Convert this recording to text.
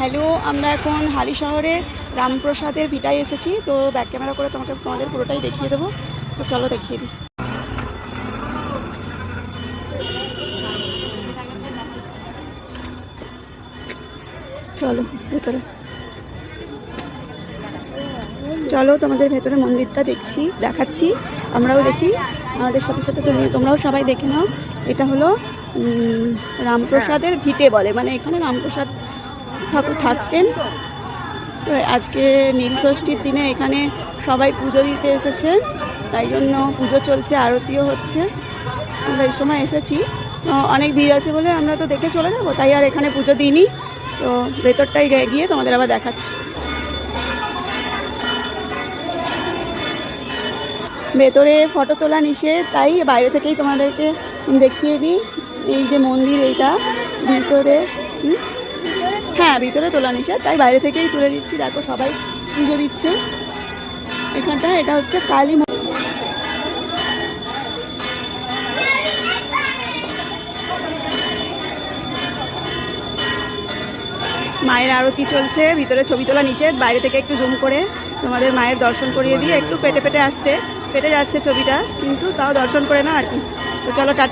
Hello, আমরা এখন হালি শহরে রামপ্রসাদের ভিটায় এসেছি। তো ব্যাক ক্যামেরা করে তোমাদের পুরোটাই দেখিয়ে দেবো। তো চলো দেখিয়ে দিই। চলো ভেতরে, চলো তোমাদের ভেতরে মন্দিরটা দেখাচ্ছি। আমরাও দেখি, আমাদের সাথে সাথে তোমরাও সবাই দেখে নাও। এটা হলো রামপ্রসাদের ভিটে বলে, মানে এখানে রামপ্রসাদ ঠাকুর থাকতেন। তো আজকে নীল ষষ্ঠীর দিনে এখানে সবাই পুজো দিতে এসেছে, তাই জন্য পুজো চলছে, আরতিও হচ্ছে। আমরা এই সময় এসেছি, অনেক ভিড় আছে বলে আমরা তো দেখে চলে যাবো, তাই আর এখানে পুজো দিইনি। তো ভেতরটাই গিয়ে তোমাদের আবার দেখাচ্ছি। ভেতরে ফটো তোলা নিষেধ, তাই বাইরে থেকেই তোমাদেরকে দেখিয়ে দিই। এই যে মন্দির, এইটা ভিতরে, হ্যাঁ ভিতরে তোলা নিষেধ, তাই বাইরে থেকেই তুলে দিচ্ছি। দেখো সবাই পুজো দিচ্ছে এখানটা। এটা হচ্ছে কালী মায়ের আরতি চলছে। ভিতরে ছবি তোলা নিষেধ, বাইরে থেকে একটু জুম করে তোমাদের মায়ের দর্শন করিয়ে দিয়ে। একটু পেটে আসছে, পেটে যাচ্ছে ছবিটা, কিন্তু তাও দর্শন করে না আর কি। তো চলো টাটা।